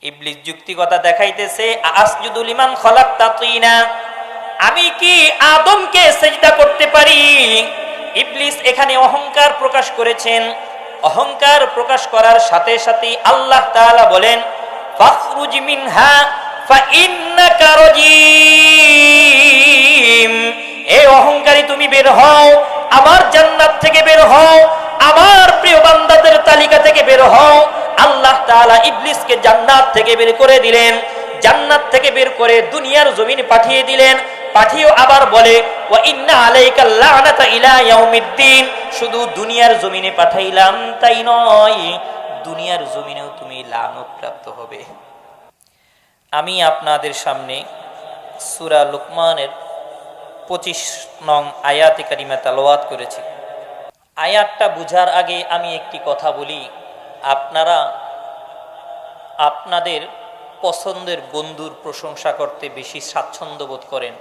ইবলিস যুক্তিকতা দেখাইতেছে, আসজুদু লিমান খালাকতা তিনা, আমি কি আদমকে সিজদা করতে পারি? ইবলিস এখানে অহংকার প্রকাশ করেছেন। অহংকার প্রকাশ করার সাথে সাথে আল্লাহ তাআলা বলেন, ফাখরুজ মিনহা ফাইন্নাকা রাজিম, এই অহংকারী তুমি বের হও, আমার জান্নাত থেকে বের হও, আমার প্রিয় বান্দাদের তালিকা থেকে বের হও। আল্লাহ তাআলা ইবলিসকে জান্নাত থেকে বের করে দিলেন। জান্নাত থেকে বের করে দুনিয়ার জমিনে পাঠিয়ে দিলেন। পাঠিয়েও আবার বলে, ওয়া ইন্না আলাইকা লা'নাতা ইলা ইয়াউমিদ্দিন, শুধু দুনিয়ার জমিনে পাঠাইলাম তাই নয়, দুনিয়ার জমিনেও তুমি লানত প্রাপ্ত হবে। আমি আপনাদের সামনে সূরা লুকমানের 25 নং আয়াতে কারিমা তেলাওয়াত করেছি। আয়াতটা বুঝার আগে আমি একটি কথা বলি। আপনারা আপনাদের পছন্দের বন্ধুর প্রশংসা করতে বেশি স্বাচ্ছন্দ্য বোধ করেন,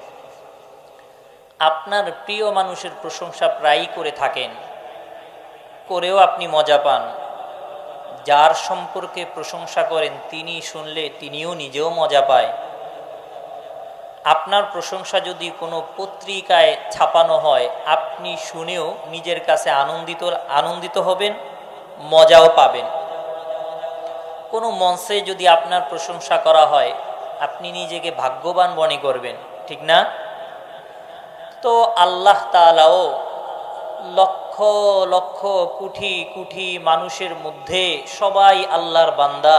আপনার প্রিয় মানুষের প্রশংসা প্রায়ই করে থাকেন, করেও আপনি মজা পান। যার সম্পর্কে প্রশংসা করেন তিনি শুনলে তিনিও নিজেও মজা পায়। আপনার প্রশংসা যদি কোনো পত্রিকায় ছাপানো হয়, আপনি শুনেও নিজের কাছে আনন্দিত হবেন, মজাও পাবেন। কোনো মঞ্চে যদি আপনার প্রশংসা করা হয়, আপনি নিজেকে ভাগ্যবান মনে করবেন, ঠিক না? তো আল্লাহ তাআলাও লক্ষ লক্ষ কোটি কোটি মানুষের মধ্যে সবাই আল্লাহর বান্দা।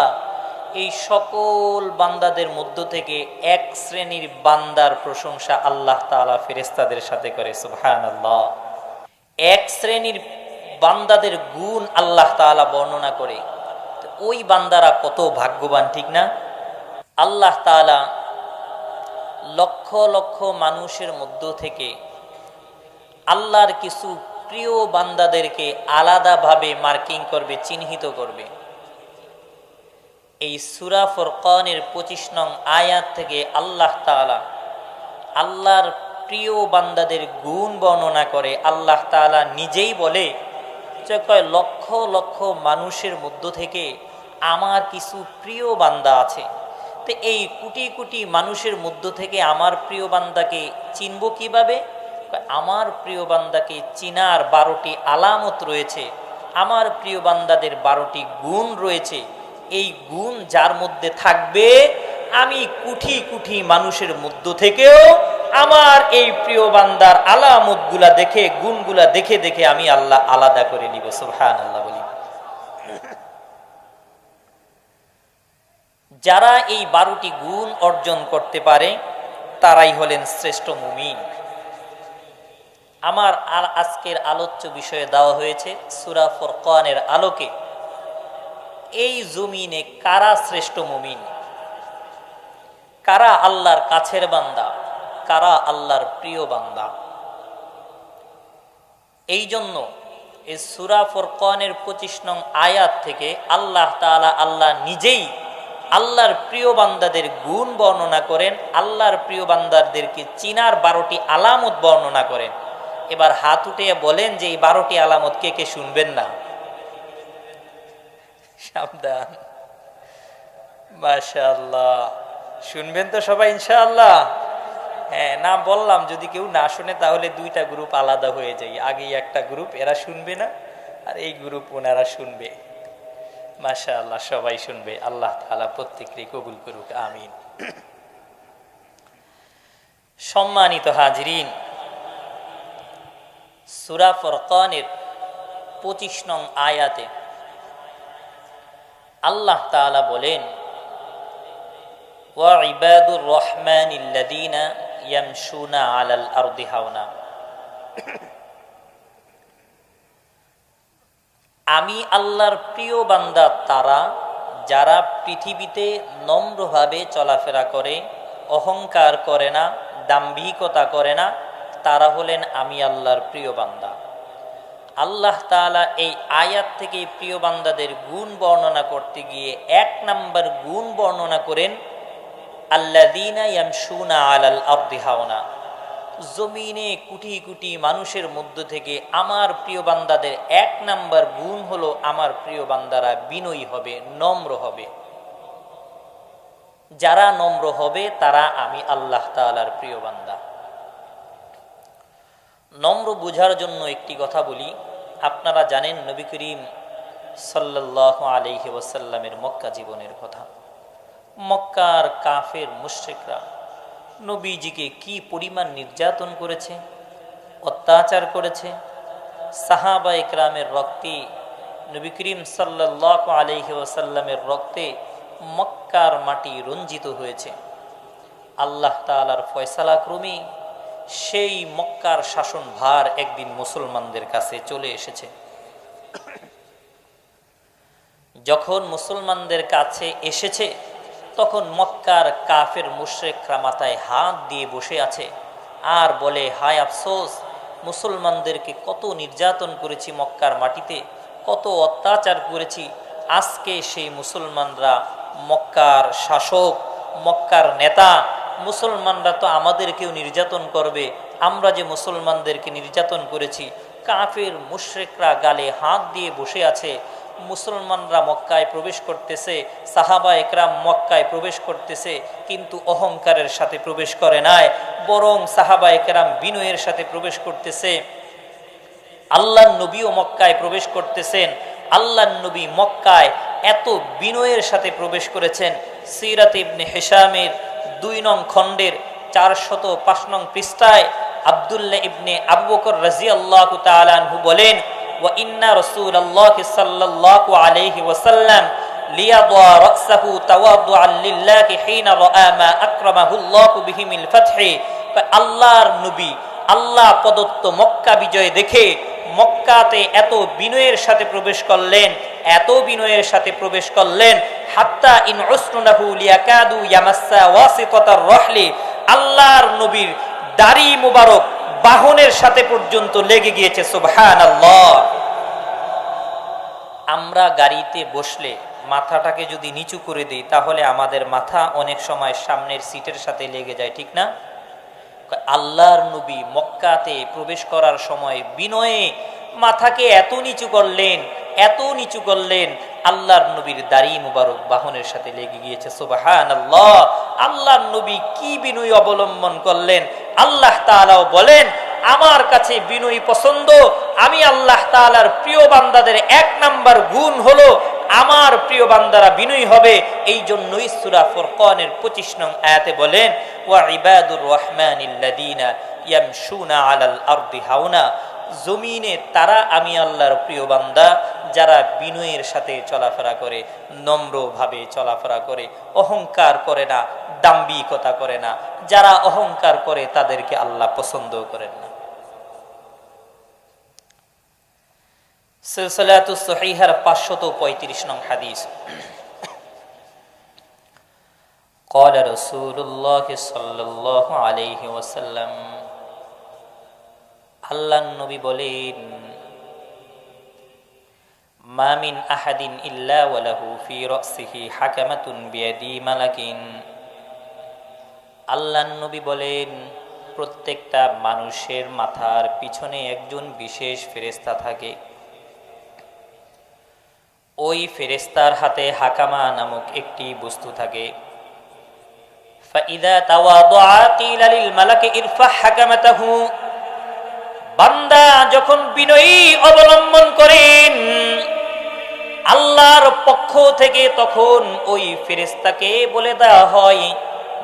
এই সকল বান্দাদের মধ্য থেকে এক শ্রেণীর বান্দার প্রশংসা আল্লাহ তাআলা ফেরেশতাদের সাথে করে, সুবহানাল্লাহ। এক শ্রেণীর বান্দাদের গুণ আল্লাহ তাআলা বর্ণনা করে। ওই বান্দারা কত ভাগ্যবান, ঠিক না? আল্লাহ তাআলা লক্ষ লক্ষ মানুষের মধ্য থেকে আল্লাহর কিছু প্রিয় বান্দাদেরকে আলাদাভাবে মার্কিং করবে, চিহ্নিত করবে। এই সূরা ফুরকানের 25 নং আয়াত থেকে আল্লাহ তাআলা আল্লাহর প্রিয় বান্দাদের গুণ বর্ণনা করে। আল্লাহ তাআলা নিজেই বলে যে লক্ষ লক্ষ মানুষের মধ্য থেকে আমার কিছু প্রিয় বান্দা আছে। তো এই কোটি কোটি মানুষের মধ্য থেকে আমার প্রিয় বান্দাকে চিনব কিভাবে? আমার প্রিয় বান্দাকে চিনার 12টি আলামত রয়েছে, আমার প্রিয় বান্দাদের 12টি গুণ রয়েছে। এই গুণ যার মধ্যে থাকবে, আমি কোটি কোটি মানুষের মধ্য থেকেও আমার এই প্রিয় বান্দার আলামতগুলা দেখে, গুণগুলা দেখে দেখে আমি আল্লাহ আলাদা করে নিব, সুবহানাল্লাহ বলি। যারা এই 12টি গুণ অর্জন করতে পারে তারাই হলেন শ্রেষ্ঠ মুমিন। আমার আজকের আলোচ্য বিষয়ে দেওয়া হয়েছে সূরা ফুরকানের আলোকে এই জমিনে কারা শ্রেষ্ঠ মুমিন, কারা আল্লাহর কাছের বান্দা, কারা আল্লাহর প্রিয় বান্দা। এই জন্য এই সূরা ফুরকানের 25 নং আয়াত থেকে আল্লাহ তাআলা আল্লাহ নিজেই আল্লাহর প্রিয় বান্দাদের গুণ বর্ণনা করেন, আল্লাহর প্রিয় বান্দাদেরকে চিনার 12টি আলামত বর্ণনা করেন। এবার হাত উঠিয়ে বলেন যে এই 12টি আলামত কে কে শুনবেন না? সাবধান, মাশাআল্লাহ, শুনবেন তো সবাই ইনশাআল্লাহ? হ্যাঁ, না বললাম যদি কেউ না শুনে তাহলে 2টা গ্রুপ আলাদা হয়ে যায়। আগেই একটা গ্রুপ এরা শুনবে না, আর এই গ্রুপ ওনারা শুনবে। মাশাআল্লাহ, সবাই শুনবে। আল্লাহ তাআলা প্রত্যেককে কবুল করুক, আমিন। সম্মানিত হাজিরিন, সূরা ফুরকানের 25 নং আয়াতে আল্লাহ তাআলা বলেন, ওয়া ইবাদুর রহমানিল্লাযীনা ইয়ামশুনা আলাল আরদি হাওনা, আমি আল্লাহর প্রিয় বান্দা তারা যারা পৃথিবীতে নম্রভাবে চলাফেরা করে, অহংকার করে না, দাম্ভিকতা করে না, তারা হলেন আমি আল্লাহর প্রিয় বান্দা। আল্লাহ তাআলা এই আয়াত থেকে প্রিয় বান্দাদের গুণ বর্ণনা করতে গিয়ে 1 নাম্বার গুণ বর্ণনা করেন, আল্লাযীনা ইয়ামশুনা আলাল আরদি হাওনা, জমিনে কোটি কোটি মানুষের মধ্য থেকে আমার প্রিয় বান্দাদের 1 নাম্বার গুণ হলো আমার প্রিয় বান্দারা বিনয়ী হবে, নম্র হবে। যারা নম্র হবে তারা আমি আল্লাহ তাআলার প্রিয় বান্দা। নম্র বুঝার জন্য একটি কথা বলি। আপনারা জানেন নবী করিম সাল্লাল্লাহু আলাইহি ওয়াসাল্লামের মক্কা জীবনের কথা। মক্কার কাফের মুশরিকরা নবীজিকে কি পরিমাণ নির্যাতন করেছে, অত্যাচার করেছে। সাহাবা ইকরামের রক্তে, নবী করিম সাল্লাল্লাহু আলাইহি ওয়াসাল্লামের রক্তে মক্কার মাটি রঞ্জিত হয়েছে। আল্লাহ তাআলার ফয়সালা ক্রমে সেই মক্কার শাসন ভার একদিন মুসলমানদের কাছে চলে এসেছে। যখন মুসলমানদের কাছে এসেছে তখন মক্কার কাফের মুশরিকরা মাথায় হাত দিয়ে বসে আছে আর বলে, হায় আফসোস, মুসলমানদেরকে কত নির্যাতন করেছি মক্কার মাটিতে, কত অত্যাচার করেছি। আজকে সেই মুসলমানরা মক্কার শাসক, মক্কার নেতা, মুসলমানরা তো আমাদেরকেও নির্যাতন করবে। আমরা যে মুসলমানদেরকে নির্যাতন করেছি। কাফের মুশরিকরা গালে হাত দিয়ে বসে আছে। মুসলমানরা মক্কায় প্রবেশ করতেছে, সাহাবা একরাম মক্কায় প্রবেশ করতেছে, কিন্তু অহংকারের সাথে প্রবেশ করে নাই, বরং সাহাবা একরাম বিনয়ের সাথে প্রবেশ করতেছে। আল্লাহর নবীও মক্কায় প্রবেশ করতেছেন। আল্লাহর নবী মক্কায় এত বিনয়ের সাথে প্রবেশ করেছেন। সিরাত ইবনে হিশামের 2 নং খণ্ডের 405 নং পৃষ্ঠায় আব্দুল্লাহ ইবনে আবু বকর রাদিয়াল্লাহু তাআলা আনহু বলেন, ওয়া ইন্না রাসূলুল্লাহি সাল্লাল্লাহু আলাইহি ওয়াসাল্লাম লিয়াদা রাসাহু তাওয়াদুআন লিল্লাহি হিনা রাআ মা আকরামাহুল্লাহু বিহি মিল ফাতহি। আল্লাহর নবী আল্লাহ প্রদত্ত মক্কা বিজয় দেখে মক্কাতে এত বিনয়ের সাথে প্রবেশ করলেন, এত বিনয়ের সাথে প্রবেশ করলেন, হাত্তা ইন উসনুনাহু লিয়াকাদু ইয়ামাসসা ওয়াসিতাতার রাহলি, আল্লাহর নবীর দাড়ি মুবারক বাহনের সাথে পর্যন্ত লেগে গিয়েছে। সুবহানাল্লাহ। আমরা গাড়িতে বসলে মাথাটাকে যদি নিচু করে দেই তাহলে আমাদের মাথা অনেক সময় সামনের সিটের সাথে লেগে যায়, ঠিক না? আল্লাহর নবী মক্কাতে প্রবেশ করার সময় বিনয়ে মাথাকে এত নিচু করলেন, এত নিচু করলেন, আল্লাহর নবীর দাড়ি মুবারক বাহনের সাথে লেগে গিয়েছে। সুবহানাল্লাহ। আল্লাহর নবী কি বিনয় অবলম্বন করলেন। আল্লাহ তাআলাও বলেন, আমার কাছে বিনয়ী পছন্দ। আমি আল্লাহ তাআলার প্রিয় বান্দাদের 1 নাম্বার গুণ হলো আমার প্রিয় বান্দারা বিনয়ী হবে। এই জন্যই সূরা ফুরকানের 25 নং আয়াতে বলেন, ওয়া ইবাদুর রহমানিল্লাযীনা ইয়ামশুনা আলাল আরদি হাওনা, জমিনে তারা আমি আল্লাহর প্রিয় বান্দা যারা বিনয়ের সাথে চলাফেরা করে, নম্রভাবে চলাফেরা করে, অহংকার করে না, দাম্ভিকতা করে না। যারা অহংকার করে তাদেরকে আল্লাহ পছন্দ করেন না। সিলসিলাতুস সহিহার 535 নং হাদিস, قال رسول الله صلى الله عليه وسلم, আল্লাহর নবী বলেন, মা মিন আহাদিন ইল্লা ওয়া লাহু ফি রাসিহি হাকামাতুন বিয়াদি মালাকিন। আল্লাহর নবী বলেন, প্রত্যেকটা মানুষের মাথার পিছনে একজন বিশেষ ফেরেশতা থাকে। ওই ফেরেশতার হাতে হাকামা নামক একটি বস্তু থাকে। ফাইদা তাওয়াদুআ কিলা লিল মালাকি ইরফা হাকামাতাহু, বান্দা যখন বিনয়ী অবলম্বন করেন আল্লাহর পক্ষ থেকে, তখন ওই ফেরেশতাকে বলে দেওয়া হয়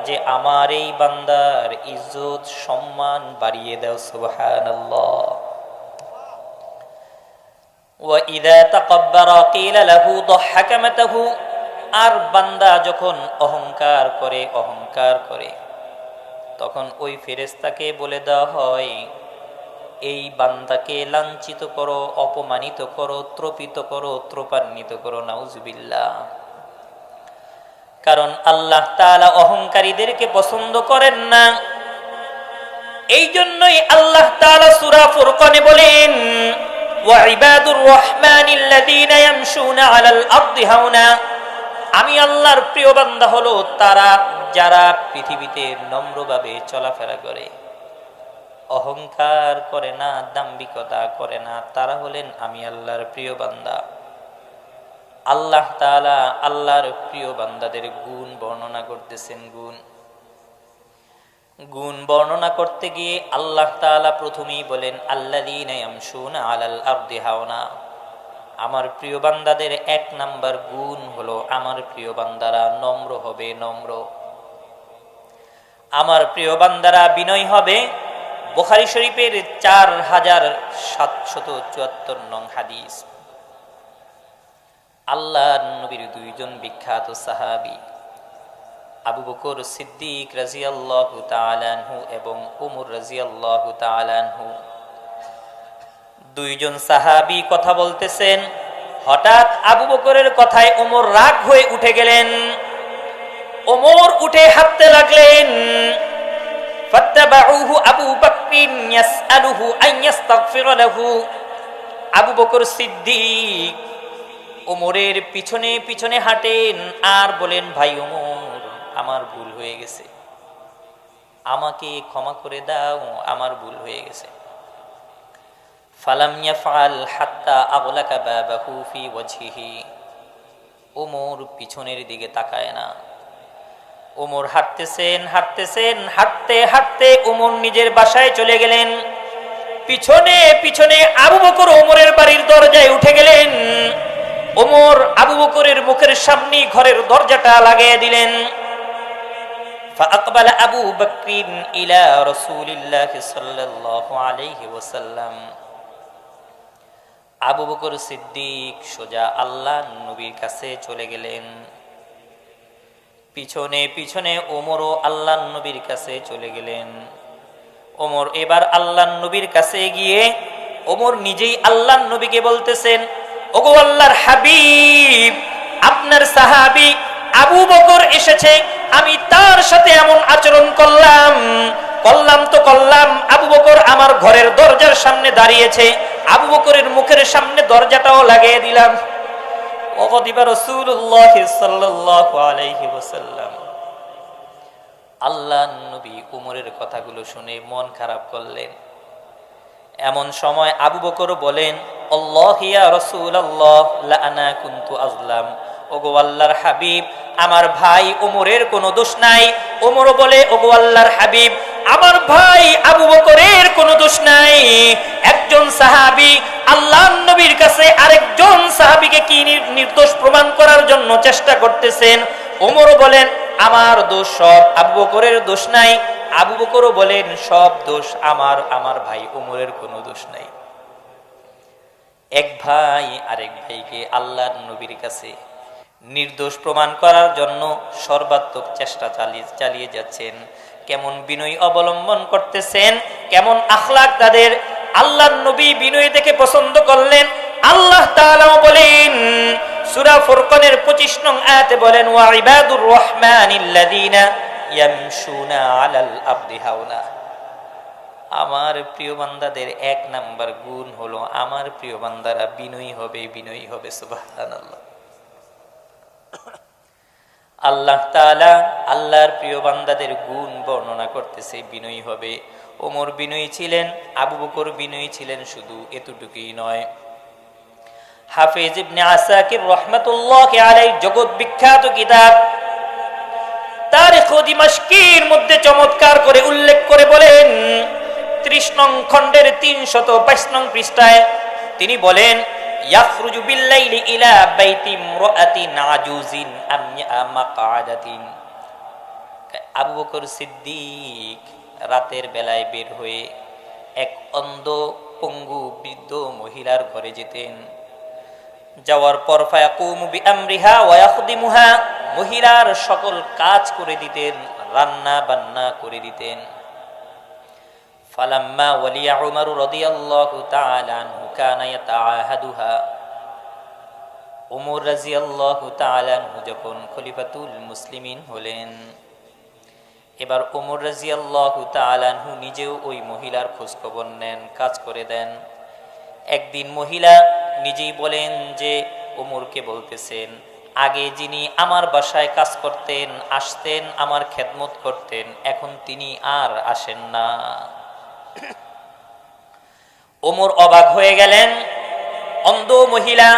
যে আমার এই বান্দার ইজ্জত সম্মান বাড়িয়ে দাও। সুবহানাল্লাহ। ওয়া ইযা তাকাব্বারা কিলা লাহু দহহাকামাতাহু, আর বান্দা যখন অহংকার করে তখন ওই ফেরেশতাকে বলে দেওয়া হয় এই বান্দাকে লাঞ্ছিত করো, অপমানিত করো, ত্রপিত করো, ত্রপান্বিত করো। নাউজুবিল্লাহ। কারণ আল্লাহ তাআলা অহংকারীদেরকে পছন্দ করেন না। এই জন্যই আল্লাহ তাআলা সূরা ফুরকানে বলেন, ওয়া ইবাদুর রহমানিল্লাযীনা ইয়ামশুনা আলাল আরদি হাওনা, আমি আল্লাহর প্রিয় বান্দা হলো তারা যারা পৃথিবীতে নম্রভাবে চলাফেরা করে, অহংকার করে না, দাম্ভিকতা করে না, তারা হলেন আমি আল্লাহর প্রিয় বান্দা। আল্লাহ তাআলা আল্লাহর প্রিয় বান্দাদের গুণ বর্ণনা করতেছেন। গুণ বর্ণনা করতে গিয়ে আল্লাহ তাআলা প্রথমেই বলেন আল্লাযীনা ইয়ামশুনা আলাল আরদি হাওনা। আমার প্রিয় বান্দাদের এক নাম্বার গুণ হলো আমার প্রিয় বান্দারা নম্র হবে, নম্র। আমার প্রিয় বান্দারা বিনয় হবে। বুখারী শরীফের 4774 নং হাদিস। আল্লাহর নবীর দুইজন বিখ্যাত সাহাবী আবু বকর সিদ্দিক রাদিয়াল্লাহু তাআলা আনহু এবং ওমর রাদিয়াল্লাহু তাআলা আনহু, দুইজন সাহাবী কথা বলতেছেন। হঠাৎ আবু বকরের কথায় ওমর রাগ হয়ে উঠে গেলেন। ওমর উঠে হাঁটতে লাগলেন। ফাত্তাবাউহু আবু বকর ইয়াসআলুহু আন ইস্তাগফির লাহু। আবু বকর সিদ্দিক ওমরের পিছনে পিছনে হাঁটেন আর বলেন, ভাই ওমর, আমার ভুল হয়ে গেছে, আমাকে ক্ষমা করে দাও, আমার ভুল হয়ে গেছে। ফালাম ইয়াফআল হাত্তা আগলাকা বাবাহু ফি ওয়াজহিহি। ওমর পিছনের দিকে তাকায় না। ওমর হাঁটতেছেন, হাঁটতে হাঁটতে ওমর নিজের বাসায় চলে গেলেন। পিছনে পিছনে আবু বকর ওমরের বাড়ির দরজায় উঠে গেলেন। ওমর আবু বকরের মুখের সামনে ঘরের দরজাটা লাগিয়ে দিলেন। ফাআকবালা আবু বকর ইলা রাসূলিল্লাহ সাল্লাল্লাহু আলাইহি ওয়াসাল্লাম। আবু বকর সিদ্দিক সোজা আল্লাহর নবীর কাছে চলে গেলেন। পিছনে পিছনে ওমরও আল্লাহর নবীর কাছে চলে গেলেন। ওমর এবার আল্লাহর নবীর কাছে গিয়ে ওমর নিজেই আল্লাহর নবীকে বলতেছেন, ওগো আল্লাহর হাবিব, আপনার সাহাবী আবু বকর এসেছে, আমি তার সাথে এমন আচরণ করলাম তো করলাম। আবু বকর আমার ঘরের দরজার সামনে দাঁড়িয়েছে, আবু বকরের মুখের সামনে দরজাটাও লাগিয়ে দিলাম। ওগদিবা রাসূলুল্লাহ সাল্লাল্লাহু আলাইহি ওয়াসাল্লাম। আল্লাহর নবী ওমরের কথাগুলো শুনে মন খারাপ করলেন। এমন সময় আবু বকর বলেন, আল্লাহ ইয়া রাসূলুল্লাহ লা আনা কুনতু আযলাম। ওগো আল্লাহর হাবিব, আমার ভাই ওমরের কোনো দোষ নাই। ওমর বলে, ওগো আল্লাহর হাবিব, আমার ভাই আবু বকরের কোনো দোষ নাই। একজন সাহাবী আল্লাহর নবীর কাছে আরেকজন সাহাবীকে কি নির্দোষ প্রমাণ করার জন্য চেষ্টা করতেছেন। ওমর বলেন, আমার দোষ সব, আবু বকরের দোষ নাই। আবু বকরও বলেন, সব দোষ আমার ভাই ওমরের কোনো দোষ নাই। এক ভাই আরেক ভাইকে আল্লাহর নবীর কাছে নির্দোষ প্রমাণ করার জন্য সর্বাত্মক চেষ্টা চালিয়ে যাচ্ছেন। কেমন বিনয় অবলম্বন করতেছেন, কেমন আখলাক তাদের। আল্লাহর নবী বিনয় দেখে পছন্দ করলেন। আল্লাহ তাআলা বলেন সূরা ফুরকানের 25 নং আয়াতে বলেন, ওয়া ইবাদুর রহমানিল্লাযীনা ইয়ামশুনা আলাল আরদি হাওনা। আমার প্রিয় বান্দাদের এক নাম্বার গুণ হলো আমার প্রিয় বান্দারা বিনয়ী হবে। সুবহানাল্লাহ। আল্লাহ তাআলা আল্লাহর প্রিয় বান্দাদের গুণ বর্ণনা করতেছে, বিনয়ী হবে। ওমর বিনয়ী ছিলেন, আবু বকর বিনয়ী ছিলেন, শুধু এতটুকুই নয়। হাফেজ ইবনে আসাকির রাহমাতুল্লাহি আলাইহি জগৎ বিখ্যাত কিতাব তারিখ দিমাশকের মধ্যে চমৎকার করে উল্লেখ করে বলেন, 30 নং খণ্ডের 322 নং পৃষ্ঠায় তিনি বলেন, ইয়াখরুজু বিল্লাইলি ইলা বাইতি ইমরাআতিন আজুজিন আময়া মাকআদাতিন। আবু বকর সিদ্দিক রাতের বেলায় বের হয়ে এক অন্ধ পঙ্গু বৃদ্ধ মহিলার ঘরে যেতেন। যাওয়ার পর ফায়াকুমু বিআমরিহা ওয়া ইয়াখদিমুহা, মহিলার সকল কাজ করে দিতেন, রান্না বান্না করে দিতেন। ফালাম্মা ওয়ালিয়া উমর রাদিয়াল্লাহু তাআলা আনহু কানা ইয়াতাআহাদুহা। উমর রাদিয়াল্লাহু তাআলা আনহু যখন খলিফাতুল মুসলিমিন হলেন, এবার উমর রাদিয়াল্লাহু তাআলা আনহু নিজেও ওই মহিলার খোঁজ খবর নেন, কাজ করে দেন। একদিন মহিলা নিজেই বলেন যে উমরকে বলতেছেন, আগে যিনি আমার বাসায় কাজ করতেন, আসতেন, আমার খেদমত করতেন, এখন তিনি আর আসেন না। ওমর অবাক হয়ে গেলেন। অন্ধ মহিলা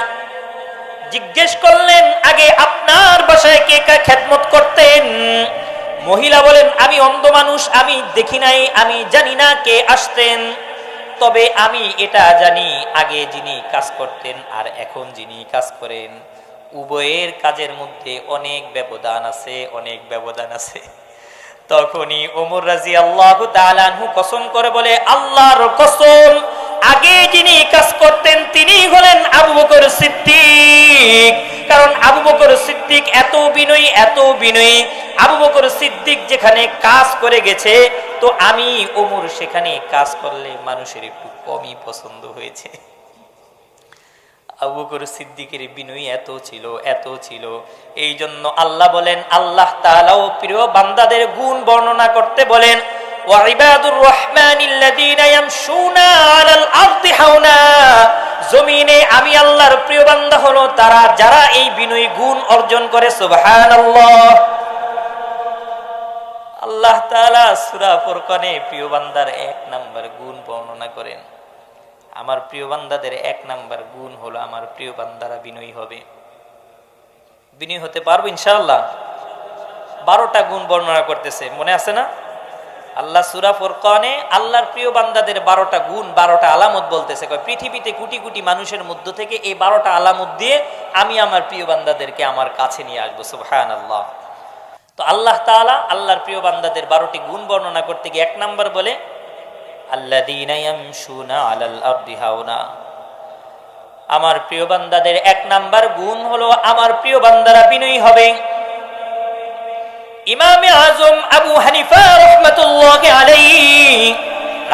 জিজ্ঞেস করলেন, আগে আপনার বাসায় কে কে খেদমত করতেন? মহিলা বলেন, আমি অন্ধ মানুষ, আমি দেখি নাই, আমি জানি না কে আসতেন, তবে আমি এটা জানি আগে যিনি কাজ করতেন আর এখন যিনি কাজ করেন উভয়ের কাজের মধ্যে অনেক ব্যবধান আছে, অনেক ব্যবধান আছে। তখনই ওমর রাদিয়াল্লাহু তাআলা আনহু কসম করে বলে, আল্লাহর কসম, আগে যিনি কাজ করতেন তিনি হলেন আবু বকর সিদ্দিক। কারণ আবু বকর সিদ্দিক এত বিনয়ী, এত বিনয়ী। আবু বকর সিদ্দিক যেখানে কাজ করে গেছে, তো আমি ওমর সেখানে কাজ করলে মানুষের একটু কমই পছন্দ হয়েছে। আবু বকর সিদ্দিকের বিনয়ী এত ছিল, এত ছিল। এই জন্য আল্লাহ বলেন, আল্লাহ তাআলাও প্রিয় বান্দাদের গুণ বর্ণনা করতে বলেন, ওয়াইবাদুর রহমানিল্লাযীনা ইয়ামশুনা আলাল আরদি হাওনা। জমিনে আমি আল্লাহর প্রিয় বান্দা হলো তারা যারা এই বিনয়ী গুণ অর্জন করে। সুবহানাল্লাহ। আল্লাহ তাআলা সূরা ফুরকানে প্রিয় বান্দার এক নাম্বার গুণ বর্ণনা করেন। আমার প্রিয় বান্দাদের এক নাম্বার গুণ হলো আমার প্রিয় বান্দারা বিনয়ী হবে। বিনয়ী হতে পারবো ইনশাআল্লাহ। 12টা গুণ বর্ণনা করতেছে, মনে আছে না? আল্লাহ সূরা ফুরকানে আল্লাহর প্রিয় বান্দাদের 12টা গুণ, 12টা আলামত বলতেছে। পৃথিবীতে কোটি কোটি মানুষের মধ্য থেকে এই 12টা আলামত দিয়ে আমি আমার প্রিয় বান্দাদেরকে আমার কাছে নিয়ে আসবো। সুবহানাল্লাহ। তো আল্লাহ তাআলা আল্লাহর প্রিয় বান্দাদের 12টি গুণ বর্ণনা করতে গিয়ে এক নাম্বার বলে, আল্লাযীনা ইয়ামশুনা আলাল আরদি হাওনা। আমার প্রিয় বান্দাদের এক নাম্বার গুণ হলো আমার প্রিয় বান্দারা বিনয়ী হবে। ইমামে আজম আবু হানিফা রাহমাতুল্লাহি আলাইহি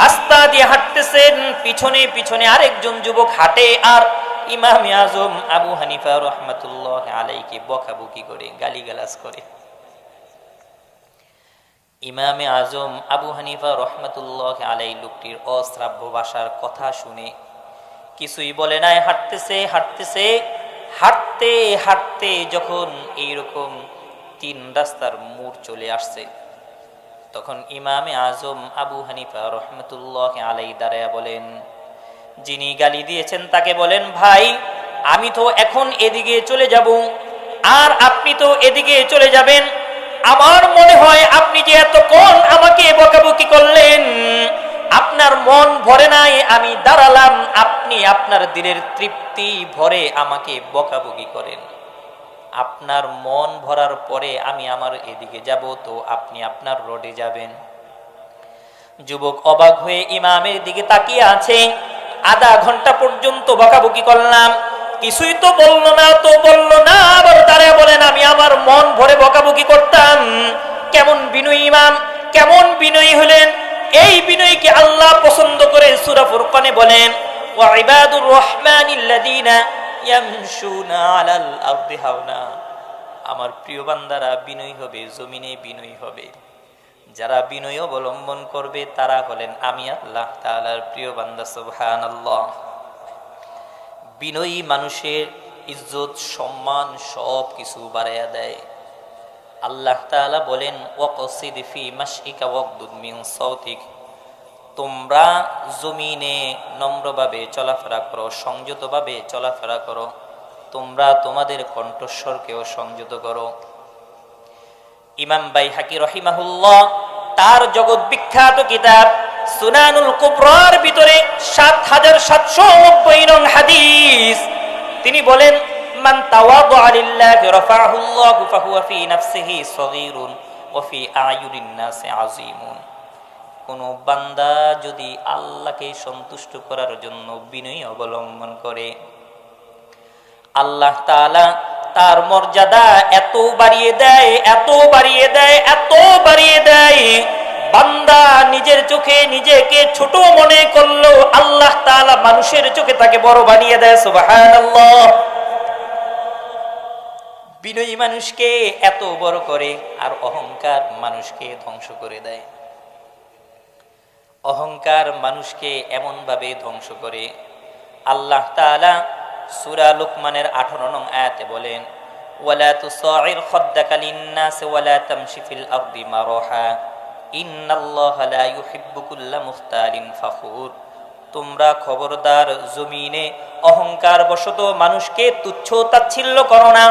রাস্তা দিয়ে হাঁটতেছেন, পিছনে পিছনে আরেকজন যুবক হাঁটে, আর ইমামে আজম আবু হানিফা রাহমাতুল্লাহি আলাইহিকে বকাবকি করে, গালিগালাজ করে। ইমামে আজম আবু হানিফা রহমতুল্লাহ আলাইহি লোকটির অশ্রাব্য ভাষার কথা শুনে কিছুই বলে নাই, হাঁটতেছে হাঁটতেছে, হাঁটতে হাঁটতে যখন এইরকম 3 রাস্তার মোড় চলে আসছে, তখন ইমামে আজম আবু হানিফা রহমতুল্লাহ আলাইহি দাঁড়ায়া বলেন, যিনি গালি দিয়েছেন তাকে বলেন, ভাই আমি তো এখন এদিকে চলে যাব, আর আপনি তো এদিকে চলে যাবেন। আমার মনে হয় আপনি যে এতক্ষণ আমাকে বকাবকি করলেন, আপনার মন ভরে নাই, আমি দাঁড়ালাম, আপনি আপনার দিলের তৃপ্তি ভরে আমাকে বকাবকি করেন। আপনার মন ভরার পরে আমি আমার এদিকে যাব, তো আপনি আপনার রোডে যাবেন। যুবক অবাক হয়ে ইমামের দিকে তাকিয়ে আছে। আধা ঘন্টা পর্যন্ত বকাবকি করলাম, কিছুই তো বললো না, তো বললো না, আবার দাঁড়ায় বলেন আমি আমার মন ভরে বকাবকি করতাম। কেমন বিনয়ী ইমাম, কেমন বিনয়ী হলেন! এই বিনয়ীকে আল্লাহ পছন্দ করে সূরা ফুরকানে বলেন, ওয়াইবাদুর রহমানিল্লাযীনা ইয়ামশুনা আলাল আরদি হাওনা। আমার প্রিয় বান্দারা বিনয়ী হবে, জমিনে বিনয়ী হবে। যারা বিনয় অবলম্বন করবে তারা হলেন আমি আল্লাহ তাআলার প্রিয় বান্দা। সুবহানাল্লাহ। বিনয়ী মানুষের ইজ্জত সম্মান সব কিছু বাড়াইয়া দেয়। আল্লাহ তাআলা বলেন, ওয়াকসিদ ফি মাশইকা ওয়াগদুদ মিন সাওতিক। তোমরা জমিনে নম্রভাবে চলাফেরা করো, সংযতভাবে চলাফেরা করো, তোমরা তোমাদের কণ্ঠস্বরকেও সংযত করো। ইমাম বাইহাকি রহিমাহুল্লাহ তার জগৎ বিখ্যাত কিতাব সুনানুল কুবরার ভিতরে 7790 নং হাদিস, তিনি বলেন, মান তাওয়াদা লিল্লাহি রাফাহুল্লাহু ফাহুয়া ফি নাফসিহি সগীরুন ওয়া ফি আয়ুনিন নাসি আযীমুন। কোন বান্দা যদি আল্লাহকে সন্তুষ্ট করার জন্য বিনয় অবলম্বন করে, আল্লাহ তাআলা তার মর্যাদা এত বাড়িয়ে দেয়, এত বাড়িয়ে দেয়, এত বাড়িয়ে দেয়, বান্দা নিজের চোখে নিজেকে ছোট মনে করলো, আল্লাহ তাআলা মানুষের চোখে তাকে বড় বানিয়ে দেয়। সুবহানাল্লাহ। বিনয়ী মানুষকে এত বড় করে, আর অহংকার মানুষকে ধ্বংস করে দেয়। অহংকার মানুষকে এমন ভাবে ধ্বংস করে, আল্লাহ তাআলা সূরা লুকমানের 18 নং আয়াতে বলেন, ওয়ালা তুসাইর খাদ্দাকা লিন-নাস ওয়ালা তামশি ফিল আরদি মারাহা ইন্নাল্লাহা লা ইউহিব্বু কুল্লা মুখতালিন ফাখুর। তোমরা খবরদার জমিনে অহংকার বশত মানুষকে তুচ্ছ তাচ্ছিল্য করো না,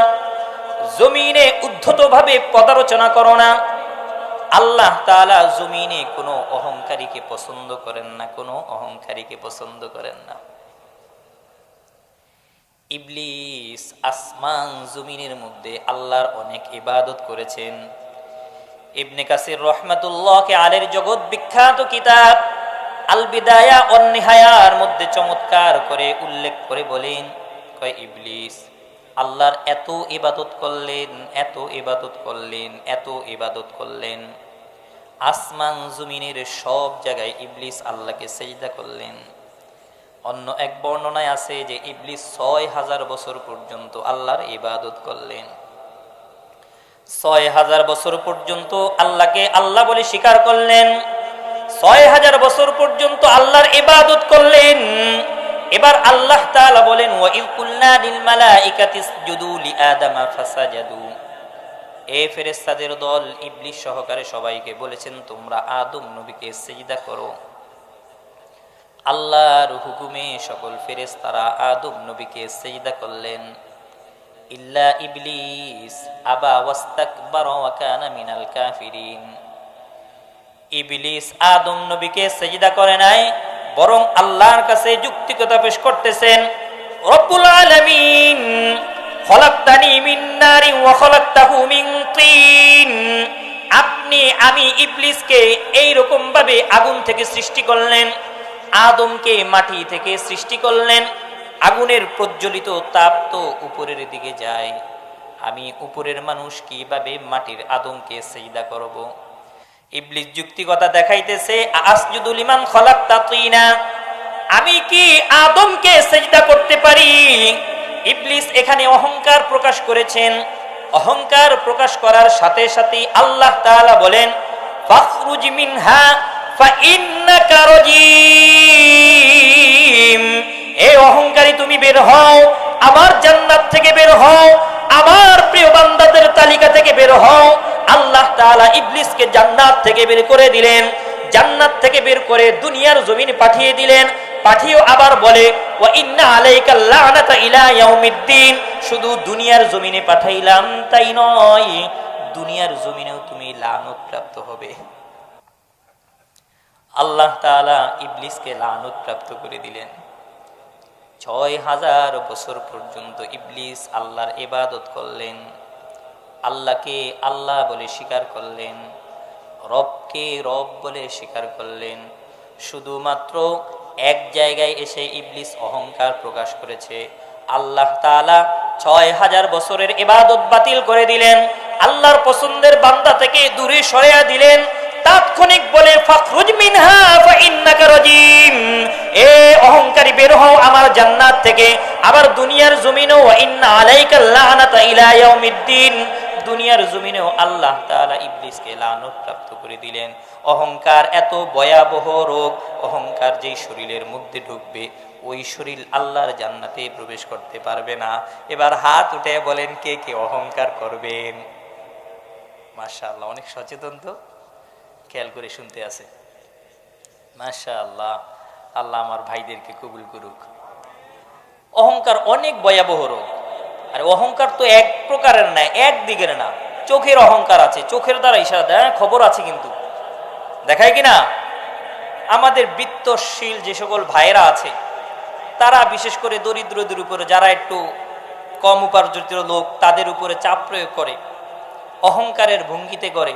জমিনে উদ্ধতভাবে পদালোচনা করো না। আল্লাহ তাআলা জমিনে কোনো অহংকারীকে পছন্দ করেন না, কোনো অহংকারীকে পছন্দ করেন না। ইবলিস আসমান জমিনের মধ্যে আল্লাহর অনেক ইবাদত করেছেন। ইবনে কাসির রাহমাতুল্লাহ আলাইহির জগৎ বিখ্যাত কিতাব আল বিদায়া ওয়ান নিহায়ার মধ্যে চমৎকার করে উল্লেখ করে বলেন, কয় ইবলিস আল্লাহর এত ইবাদত করলেন, এত ইবাদত করলেন, এত ইবাদত করলেন, আসমান জমিনের সব জায়গায় ইবলিস আল্লাহকে সিজদা করলেন। অন্য এক বর্ণনায় আছে যে ইবলিস ৬০০০ বছর পর্যন্ত আল্লাহর ইবাদত করলেন। ৬০০০ বছর পর্যন্ত আল্লাহকে আল্লাহ বলে স্বীকার করলেন, ৬০০০ বছর পর্যন্ত আল্লাহর ইবাদত করলেন। এবার আল্লাহ তাআলা বলেন, ওয়া ইয কুলনা লিল মালাইকাতি ইসজুদু লিআদামা ফাসাজাদু, এ ফেরেশতাদের দল ইবলিস সহকারে সবাইকে বলেছেন তোমরা আদম নবীকে সিজদা করো। আল্লাহর হুকুমে সকল ফেরেশতারা আদম নবীকে সিজদা করলেন, ইল্লা ইবলিস আবা ওয়াস্তাকবারা ওয়া কানা মিনাল কাফিরিন। ইবলিস আদম নবীকে সিজদা করে নাই, বরং আল্লাহর কাছে যুক্তিকতা পেশ করতেছেন, রব্বুল আলামিন খলাকতানি মিন নারিন ওয়া খলাকতাহু মিন তিন, আপনি আমি ইবলিসকে এই রকম ভাবে আগুন থেকে সৃষ্টি করলেন, আদমকে মাটি থেকে সৃষ্টি করলেন। আগুনের প্রজ্বলিত তাপ তো উপরের দিকে যায়, আমি উপরের মানুষ কিভাবে মাটির আদমকে সিজদা করব? ইবলিস যুক্তিকতা দেখাইতেছে, আসজুদু লিমান খলাকতা তিনা, আমি কি আদমকে সিজদা করতে পারি? ইবলিস এখানে অহংকার প্রকাশ করেছেন। অহংকার প্রকাশ করার সাথে সাথে আল্লাহ তাআলা বলেন, ফাখরুজ মিনহা ফাইন্নাকা রাজিম, এ অহংকারী তুমি বের হও, আমার জান্নাত থেকে বের হও, আমার প্রিয় বান্দাদের তালিকা থেকে বের হও। আল্লাহ তাআলা ইবলিসকে জান্নাত থেকে বের করে দিলেন, জান্নাত থেকে বের করে দুনিয়ার জমিনে পাঠিয়ে দিলেন। পাঠিয়েও আবার বলে, ওয়া ইন্না আলাইকা লানাতা ইলা ইয়াউমিদ্দিন, শুধু দুনিয়ার জমিনে পাঠাইলাম তাই নয়, দুনিয়ার জমিনেও তুমি লানত প্রাপ্ত হবে। আল্লাহ তাআলা ইবলিসকে লানত প্রাপ্ত করে দিলেন। ৬০০০ বছর পর্যন্ত ইবলিস আল্লাহর ইবাদত করলেন, আল্লাহকে আল্লাহ বলে স্বীকার করলেন, রবকে রব বলে স্বীকার করলেন। শুধুমাত্র এক জায়গায় এসে ইবলিস অহংকার প্রকাশ করেছে, আল্লাহ তাআলা ৬০০০ বছরের ইবাদত বাতিল করে দিলেন, আল্লাহর পছন্দের বান্দা থেকে দূরে সরিয়ে দিলেন। তাৎক্ষণিক বলে, ফাখরুজ মিনহা ফাইন্নাকা রাজিম, এ অহংকারী বের হও আমার জান্নাত থেকে। আবার দুনিয়ার জমিনেও, ওয়া ইন্না আলাইকা লানাতা ইলা ইয়াউমিদ্দিন, দুনিয়ার জমিনেও আল্লাহ তাআলা ইবলিসকে লানত প্রাপ্ত করে দিলেন। অহংকার এত ভয়াবহ রোগ, অহংকার যেই শরীরের মধ্যে ঢুকবে ওই শরীর আল্লাহর জান্নাতে প্রবেশ করতে পারবে না। এবার হাত উঠে বলেন কে কে অহংকার করবেন? মাশাআল্লাহ, অনেক সচেতন তো, খেয়াল করে শুনতে আছে। মাশাআল্লাহ, আল্লাহ আমার ভাইদেরকে কবুল করুক। অহংকার অনেক ভয়াবহ রোগ। আর অহংকার তো এক প্রকারের না, একদিকের না। চোখের অহংকার আছে, চোখের দ্বারা ইশারা দেয়, খবর আছে কিন্তু দেখায় কিনা। আমাদের বিত্তশীল যে সকল ভাইয়েরা আছে তারা বিশেষ করে দরিদ্রদের উপরে, যারা একটু কম উপার্জিত লোক, তাদের উপরে চাপ প্রয়োগ করে, অহংকারের ভঙ্গিতে করে,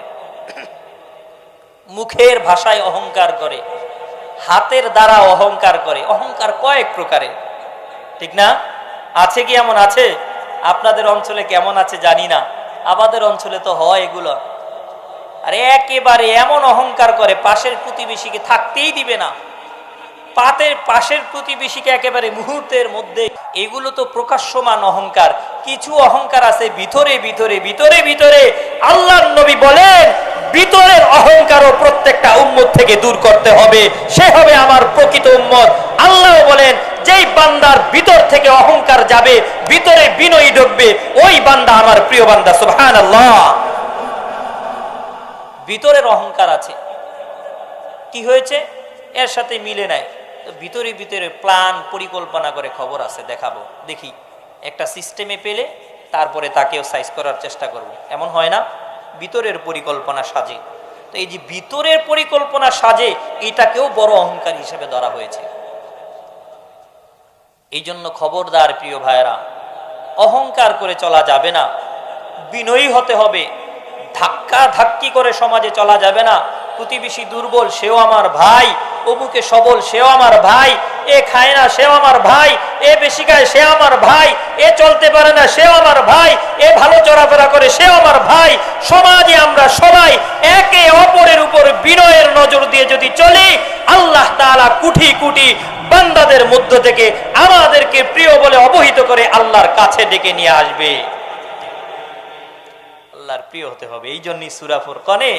মুখের ভাষায় অহংকার করে, হাতের দ্বারা অহংকার করে। অহংকার কয়েক প্রকারের, ঠিক না? আছে কি? এমন আছে? আপনাদের অঞ্চলে কেমন আছে জানি না, আমাদের অঞ্চলে তো হয় এগুলো। আর একেবারে এমন অহংকার করে পাশের প্রতিবেশীকে থাকতেই দিবে না, পাশের প্রতিবেশীকে একেবারে মুহূর্তের মধ্যে। এগুলো তো প্রকাশ্যমান অহংকার। কিছু অহংকার আছে ভিতরে ভিতরে ভিতরে ভিতরে। আল্লাহর নবী বলেন, ভিতরের অহংকারও প্রত্যেকটা উম্মত থেকে দূর করতে হবে, সে হবে আমার প্রকৃত উম্মত। আল্লাহ বলেন, যেই বান্দার ভিতর থেকে অহংকার যাবে, ভিতরে বিনয়ী ঢুকবে, ওই বান্দা আমার প্রিয় বান্দা। সুবহানাল্লাহ। ভিতরের অহংকার আছে, কি হয়েছে? এর সাথে মিলে নাই, তো ভিতরে ভিতরে প্ল্যান পরিকল্পনা করে খবর আছে, দেখাবো, দেখি একটা সিস্টেমে পেলে তারপরে তাকেও সাইজ করার চেষ্টা করব, এমন হয় না? ভিতরের পরিকল্পনা সাজে। তো এই যে ভিতরের পরিকল্পনা সাজে, এটাকেও বড় অহংকার হিসেবে ধরা হয়েছে। এই জন্য খবরদার প্রিয় ভাইয়েরা, অহংকার করে চলা যাবে না, বিনয়ী হতে হবে। ধাক্কা ধাক্কি করে সমাজে চলা যাবে না। প্রতিবেশী দুর্বল, সেও আমার ভাই, অমুকে সবল, সেও আমার ভাই, এ খায় না, সেও আমার ভাই, এ বেশি খায়, সে আমার ভাই, এ চলতে পারে না, সেও আমার ভাই, এ ভালো চলাফেরা করে, সেও আমার ভাই। সমাজে আমরা সবাই একে অপরের উপর বিনয়ের নজর দিয়ে যদি চলি, আল্লাহ তাআলা কোটি কোটি বান্দাদের মধ্য থেকে আমাদেরকে প্রিয় বলে অবহিত করে আল্লাহর কাছে ডেকে নিয়ে আসবে। আল্লাহর প্রিয় হতে হবে। এই জন্যই সূরা ফুরকানে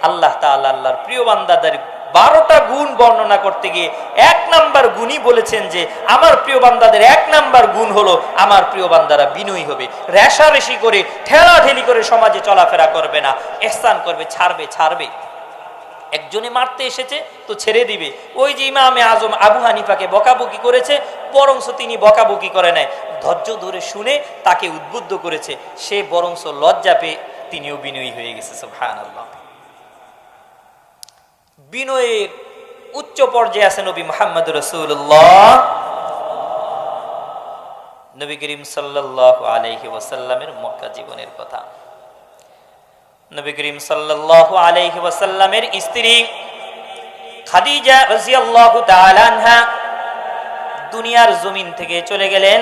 আল্লাহ তাআলা আল্লাহর প্রিয় বান্দাদের 12টা গুণ বর্ণনা করতে গিয়ে 1 নাম্বার গুণই বলেছেন যে আমার প্রিয় বান্দাদের 1 নাম্বার গুণ হলো আমার প্রিয় বান্দারা বিনয়ী হবে, রেষারেষি করে ঠেলাঠেলি করে সমাজে চলাফেরা করবে না, ইহসান করবে, ছাড়বে। একজনে মারতে এসেছে তো ছেড়ে দিবে। ওই যে ইমামে আজম আবু হানিফাকে বকাবকি করেছে, বরংস তিনি বকাবকি করে নাই, ধৈর্য ধরে শুনে তাকে উদ্বুদ্ধ করেছে, সে বরংস লজ্জা পেয়ে তিনিও বিনয়ী হয়ে গেছে। সুবহানাল্লাহ। বিনয়ের উচ্চ পর্যায়ে আছে নবী মুহাম্মদ রাসূলুল্লাহ। নবী করিম সাল্লাল্লাহু আলাইহি ওয়াসাল্লামের মক্কা জীবনের কথা। নবী করিম সাল্লাল্লাহু আলাইহি ওয়াসাল্লামের স্ত্রী খাদিজা রাদিয়াল্লাহু তাআলা আনহা দুনিয়ার জমিন থেকে চলে গেলেন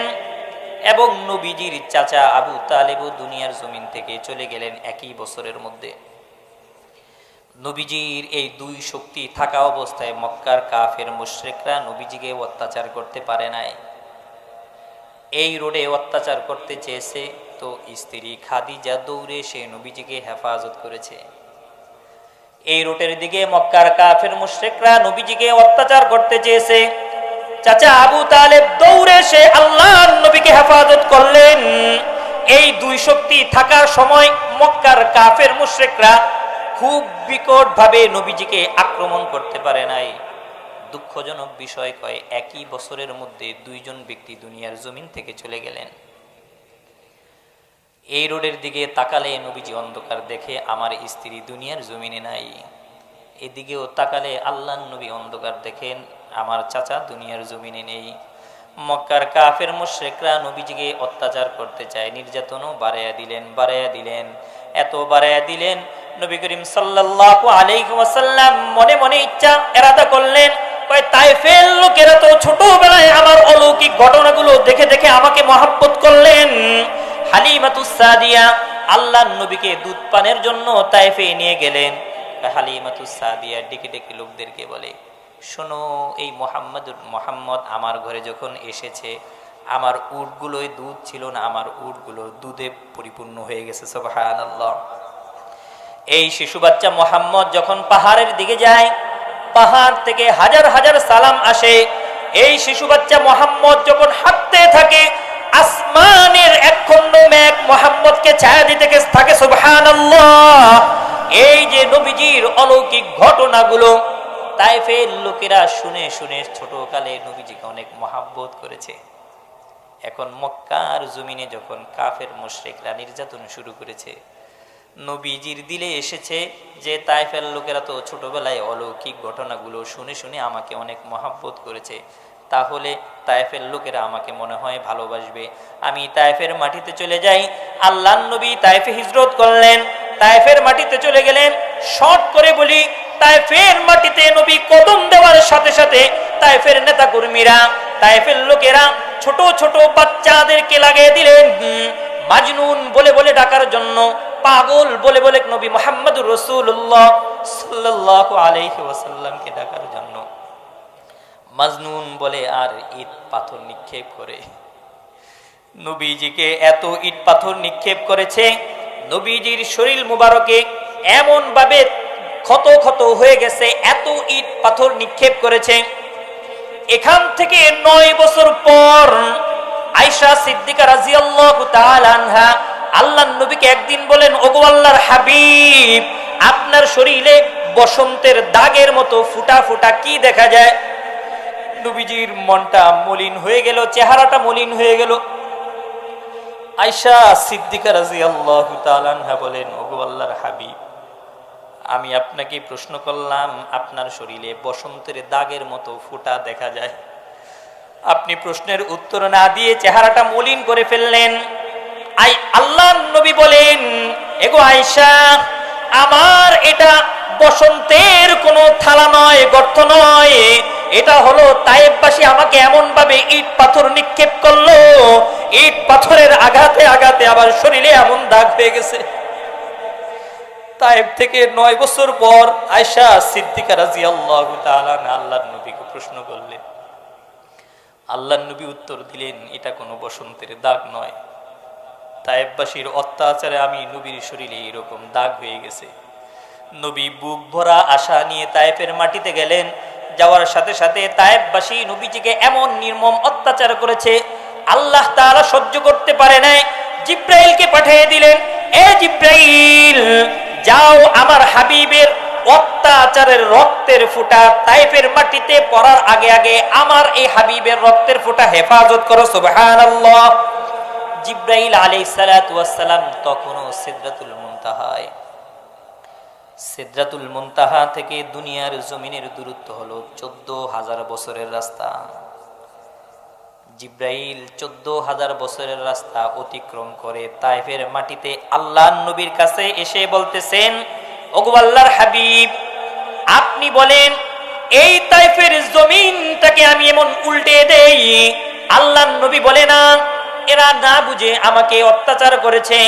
এবং নবীজির চাচা আবু তালেবও দুনিয়ার জমিন থেকে চলে গেলেন একই বছরের মধ্যে। নবীজির এই দুই শক্তি থাকা অবস্থায় মক্কার কাফের মুশরিকরা নবীজিকে অত্যাচার করতে পারে নাই। এই রোডে অত্যাচার করতে চেয়েছে, তো স্ত্রী খাদিজা দৌড়ে সে নবীজিকে হেফাজত করেছে। এই রোডের দিকে মক্কার কাফের মুশরিকরা নবীজিকে অত্যাচার করতে চেয়েছে, চাচা আবু তালেব দৌড়ে সে আল্লাহর নবীকে হেফাজত করলেন। এই দুই শক্তি থাকার সময় মক্কার কাফের মুশরিকরা খুব বিকট ভাবে নবীজিকে আক্রমণ করতে পারে নাই। দুঃখজনক বিষয় কয় একই বছরের মধ্যে দুইজন ব্যক্তি দুনিয়ার জমিন থেকে চলে গেলেন। এই রোডের দিকে তাকালে নবীজি অন্ধকার দেখে আমার স্ত্রী দুনিয়ার জমিনে নাই, এদিকেও তাকালে আল্লাহর নবী অন্ধকার দেখেন আমার চাচা দুনিয়ার জমিনে নেই। মক্কার কাফের মুশরিকরা নবীজিকে অত্যাচার করতে চায়, নির্যাতনও বাড়াইয়া দিলেন, এত বাড়াইয়া দিলেন নবী করিম সাল্লাল্লাহু আলাইহি ওয়াসাল্লাম মনে মনে ইচ্ছা এরাদা করলেন, কয় তায়েফের লোকেরা তো ছোটবেলায় আমার অলৌকিক ঘটনাগুলো দেখে দেখে আমাকে মহব্বত করলেন। হালিমাতুস সাদিয়া আল্লাহর নবীকে দুধ পানের জন্য তায়েফে নিয়ে গেলেন। হালিমাতুস সাদিয়া ডেকে ডেকে লোকদেরকে বলে, শোনো, এই মোহাম্মদ আমার ঘরে যখন এসেছে আমার উটগুলোয় দুধ ছিল না, আমার উটগুলো দুধে পরিপূর্ণ হয়ে গেছে। সুবহানাল্লাহ। এই শিশু বাচ্চা মোহাম্মদ যখন পাহাড়ের দিকে যায়, পাহাড় থেকে হাজার হাজার সালাম আসে। এই শিশু বাচ্চা মোহাম্মদ যখন হাঁটতে থাকে, আসমানের এক খণ্ড মেঘ মোহাম্মদকে ছায়া দিতে থাকে। সুবহানাল্লাহ। এই যে নবীজির অলৌকিক ঘটনাগুলো তায়েফের লোকেরা শুনে শুনে ছোটকালে নবীজিকে অনেক মহাব্বত করেছে। এখন মক্কার জমিনে যখন কাফের মুশরিকরা নির্যাতন শুরু করেছে, নবীজির দিলে এসেছে যে তায়েফের লোকেরা তো ছোটবেলায় অলৌকিক ঘটনাগুলো শুনে শুনে আমাকে অনেক মহাব্বত করেছে, তাহলে তায়েফের লোকেরা আমাকে মনে হয় ভালোবাসবে, আমি তায়েফের মাটিতে চলে যাই। আল্লাহর নবী তায়েফে হিজরত করলেন, তায়েফের মাটিতে চলে গেলেন। শর্ট করে বলি, তায়েফের মাটিতে নবী কদম দেওয়ার সাথে সাথে তায়েফের নেতা কর্মীরা, তায়েফের লোকেরা ছোট ছোট বাচ্চাদেরকে লাগিয়ে দিলেন মাজনুন বলে বলে ডাকার জন্য, পাগল বলে বলে নবী মুহাম্মদুর রাসূলুল্লাহ সাল্লাল্লাহু আলাইহি ওয়াসাল্লামকে ডাকার জন্য মাজনুন বলে আর ইট পাথর নিক্ষেপ করে নবীজিকে এত ইট পাথর নিক্ষেপ করেছে, নবীজির শরীর মুবারকে এমন ভাবে ক্ষত ক্ষত হয়ে গেছে, এত ইট পাথর নিক্ষেপ করেছে। এখান থেকে 9 বছর পর আয়েশা সিদ্দিকা রাদিয়াল্লাহু তাআলা আনহা আল্লাহর নবীকে একদিন বলেন, ওগো আল্লাহর হাবিব, আপনার শরীরে বসন্তের দাগের মতো ফুটা ফুটা কি দেখা যায়? নবীজির মনটা মলিন হয়ে গেল, চেহারাটা মলিন হয়ে গেল। আয়েশা সিদ্দিকা রাদিয়াল্লাহু তাআলা আনহা বলেন, ওগো আল্লাহর হাবিব, আমি আপনাকে প্রশ্ন করলাম, আপনার শরীরে বসন্তের দাগের মতো ফোঁটা দেখা যায়, আপনি প্রশ্নের উত্তর না দিয়ে চেহারাটা মলিন করে ফেললেন। আল্লাহর নবী বলেন, এগো আয়েশা, আমার এটা বসন্তের কোনো থালা নয়, গর্ত নয়, এটা হলো তায়েববাসী আমাকে এমন ভাবে ইট পাথর নিক্ষেপ করলো, ইট পাথরের আঘাতে আঘাতে আবার শরীরে এমন দাগ হয়ে গেছে। তায়েব থেকে 9 বছর পর আয়েশা সিদ্দিকা রাদিয়াল্লাহু তাআলা আল্লাহর নবীকে প্রশ্ন করলেন। আল্লাহর নবী উত্তর দিলেন, এটা কোনো বসন্তের দাগ নয়, তায়েববাসীর অত্যাচারে আমি নবীর শরীরে এরকম দাগ হয়ে গেছে। নবী বুক ভরা আশা নিয়ে তায়েফের মাটিতে গেলেন। যাওয়ার সাথে সাথে তায়েফবাসী নবীজিকে এমন নির্মম অত্যাচার করেছে, আল্লাহ তাআলা সহ্য করতে পারে নাই, জিব্রাইলকে পাঠিয়ে দিলেন, এ জিব্রাইল, যাও আমার হাবিবের অত্যাচারের রক্তের ফোঁটা তায়েফের মাটিতে পড়ার আগে আগে আমার এই হাবিবের রক্তের ফোঁটা হেফাজত করো। সুবহানাল্লাহ। জিব্রাইল আলাইহিস সালাতু ওয়াস সালাম তখনও সিদরাতুল মুনতাহায়। সিদরাতুল মুনতাহা থেকে দুনিয়ার জমিনের দূরত্ব হলো 14,000 বছরের রাস্তা। জিব্রাইল 14,000 বছরের রাস্তা অতিক্রম করে তায়েফের মাটিতে আল্লাহর নবীর কাছে এসে বলতেছেন, ওগো আল্লাহর হাবিব, আপনি বলেন এই তায়েফের জমিনটাকে আমি এমন উল্টে দেই। আল্লাহর নবী বলে না, এরা না বুঝে আমাকে অত্যাচার করেছে,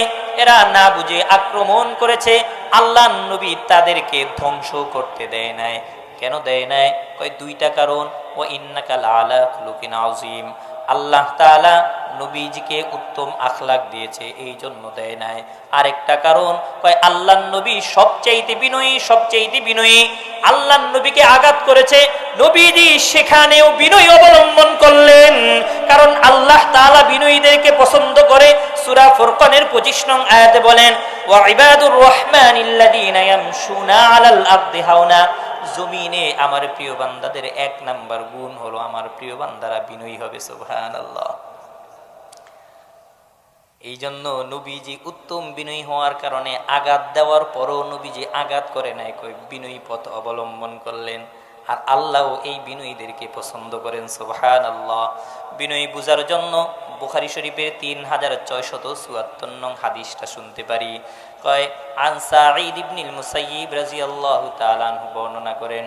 এরা না বুঝে আক্রমণ করেছে। আল্লাহর নবী তাদেরকে ধ্বংস করতে দেয় নাই। কেন দেয় নাই? কয় দুইটা কারণ। ও ইন্নাকা লাআলা খুলুকিন আযীম, আল্লাহ তাআলা নবীজিকে উত্তম আখলাক দিয়েছে, এই জন্য দেয় নাই। আরেকটা কারণ, কয় আল্লাহর নবী সবচাইতে বিনয়ী, সবচাইতে বিনয়ী। আল্লাহর নবীকে আঘাত করেছে, নবীজি সেখানেও বিনয় অবলম্বন করলেন, কারণ আল্লাহ তাআলা বিনয়ীদেরকে পছন্দ করে। সূরা ফুরকানের 25 নং আয়াতে বলেন, ওয়া ইবাদুর রহমানিল্লাযীনা ইয়ামশুনা আলাল আরদি হাওনা, জমিনে আমার প্রিয় বান্দাদের 1 নাম্বার গুণ হলো আমার প্রিয় বান্দারা বিনয়ী হবে। সুবহানাল্লাহ। এই জন্য নবীজি উত্তম বিনয়ী হওয়ার কারণে আঘাত দেওয়ার পরও নবীজি আঘাত করে নাই, কই বিনয়ী পথ অবলম্বন করলেন। আর আল্লাহ এই বিনয়ীদেরকে পছন্দ করেন। সুবহানাল্লাহ। বিনয়ী বুঝার জন্য বুখারী শরীফের 3674 নং হাদিসটা শুনতে পারি। কয় আন সাঈদ ইবনুল মুসাইয়িব রাদিয়াল্লাহু তাআলা আনহু বর্ণনা করেন,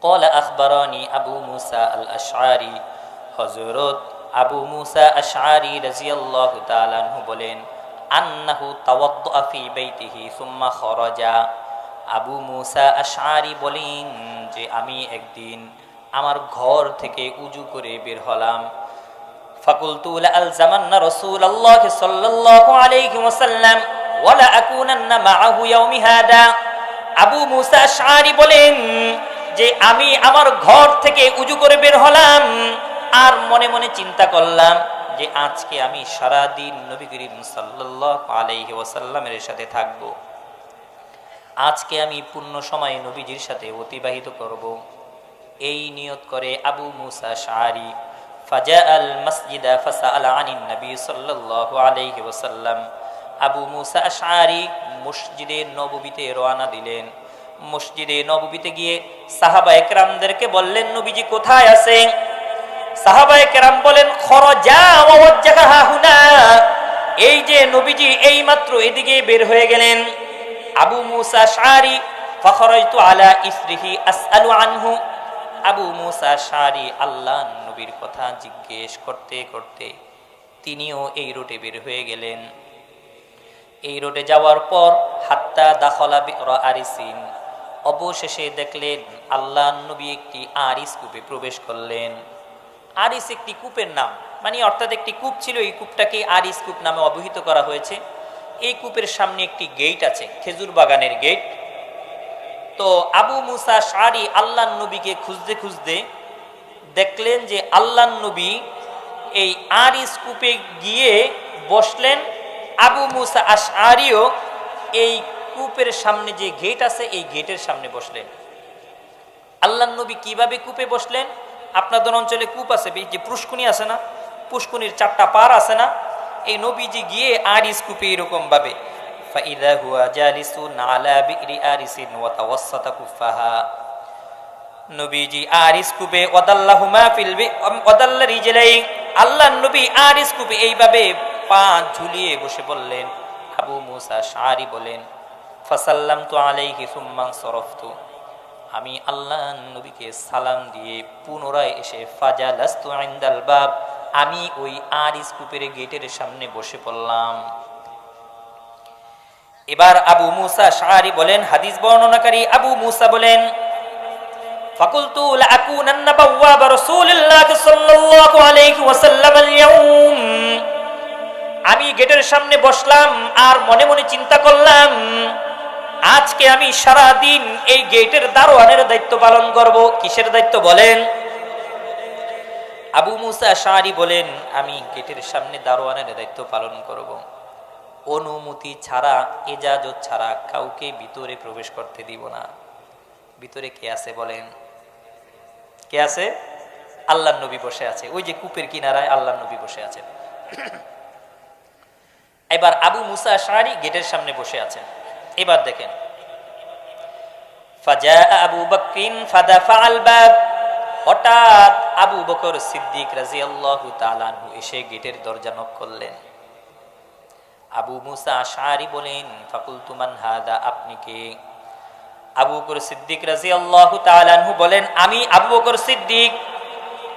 ক্বালা আখবারানি আবু মুসা আল আশআরী, হযরত আবু মুসা আশআরী রাদিয়াল্লাহু তাআলা আনহু বলেন, আন্নাহু তাওয়াদ্দা ফি বাইতিহি সুম্মা খারাজা। আবু মুসা আশআরী বলেন যে আমি একদিন আমার ঘর থেকে উজু করে বের হলাম। ফাকুলতু লা আলজামান্না রাসূলুল্লাহ সাল্লাল্লাহু আলাইহি ওয়াসাল্লাম ওয়া লা আকুনান্না মাআহু ইয়াউমি হাদা। আবু মুসা আশআরী বলেন যে আমি আমার ঘর থেকে উজু করে বের হলাম, আর মনে মনে চিন্তা করলাম যে আজকে আমি সারা দিন নবী করিম সাল্লাল্লাহু আলাইহি ওয়াসাল্লামের সাথে থাকব, আজকে আমি পূর্ণ সময় নবীজির সাথে অতিবাহিত করব। এই নিয়ত করে আবু মুসা আশআরী ফাজাআল মসজিদা ফাসাআলা আনিন নবী সাল্লাল্লাহু আলাইহি ওয়াসাল্লাম। আবু মুসা আশআরী মসজিদে নববীতে রওনা দিলেন। মসজিদে নববীতে গিয়ে সাহাবায়ে কেরামদেরকে বললেন, নবীজি কোথায় আছেন? সাহাবায়ে কেরাম বলেন, খরজা ওয়া ওয়াজ্জাহা হাহুনা, এই যে নবীজি এইমাত্র এদিকে বের হয়ে গেলেন। আবু মুসা আশআরী ফাখরাজতু আলা ইসরিহি আসআলু আনহু। আবু মুসা আশআরী আল্লাহর নবীর কথা জিজ্ঞেস করতে করতে তিনিও এই রুটে বের হয়ে গেলেন। এই রোডে যাওয়ার পর হাত্তা দাখলা বি'রা আরিসিন, অবশেষে দেখলেন আল্লাহর নবী একটি আরিস কূপে প্রবেশ করলেন। আরিস একটি কূপের নাম, মানে অর্থাৎ একটি কূপ ছিল, এই কূপটাকে আরিস কূপ নামে অভিহিত করা হয়েছে। এই কূপের সামনে একটি গেট আছে, খেজুর বাগানের গেট। তো আবু মুসা আশআরী আল্লাহর নবীকে খুঁজতে খুঁজতে দেখলেন যে আল্লাহর নবী এই আরিস কূপে গিয়ে বসলেন। আবু মুসা আশআরীও এই কূপের সামনে যে গেট আছে এই গেটের সামনে বসলেন। আল্লাহর নবী কিভাবে কূপে বসলেন? আপনাদের অঞ্চলে কূপ আছে, যে পুষ্কুনি আছে না, পুষ্কুনির 4টা পার আছে না, এই নবীজি গিয়ে আরিস কূপে এরকম ভাবে ফাইদা হুয়া জালিসুন আলা বিরি আরিসিন ওয়া তাওয়াসসাতা কুফাহা, নবীজি আরিস কূপে ওয়াদাল্লাহুমা ফিল ওয়াদাল্লা রিজলাই, আল্লাহর নবী আরিস কূপে এইভাবে পা ঝুলিয়ে বসে বললেন। আবু মুসা আশআরী বলেন ফাসাল্লামতু আলাইহি সুম্মা সরফতু, আমি আল্লাহর নবীকে সালাম দিয়ে পুনরায় এসে ফাজালাস্তু ইনদাল বাব, আমি ওই আরিস কূপের গেটের সামনে বসে পড়লাম। এবার আবু মুসা আশআরী বলেন, হাদিস বর্ণনাকারী আবু মুসা বলেন ফাকুলতু লা আকুনান্না বাওয়াব রাসূলিল্লাহ সাল্লাল্লাহু আলাইহি ওয়াসাল্লাম আল-ইয়াউম, আমি গেটের সামনে বসলাম আর মনে মনে চিন্তা করলাম আজকে আমি সারা দিন এই গেটের দারোয়ানের দায়িত্ব পালন করব। কিসের দায়িত্ব বলেন? আবু মুসা আশআরী বলেন আমি গেটের সামনে দারোয়ানের দায়িত্ব পালন করব, অনুমতি ছাড়া, ইজাজত ছাড়া কাউকে ভিতরে প্রবেশ করতে দিব না। ভিতরে কে আছে বলেন? কে আছে? আল্লাহর নবী বসে আছে, ওই যে কূপের কিনারায় আল্লাহর নবী বসে আছেন। এবার আবু মুসা আশআরী গেটের সামনে বসে আছেন। এবার দেখেন ফাজা আবু বকরিন ফাদাফাল বাব, হঠাৎ আবু বকর সিদ্দিক রাদিয়াল্লাহু তাআলা আনহু এসে গেটের দরজা নক করলেন। আবু মুসা আশআরী বলেন ফাকুলতু মান হাদা, আপনি কে? আবু বকর সিদ্দিক রাদিয়াল্লাহু তাআলা আনহু বলেন আমি আবু বকর সিদ্দিক।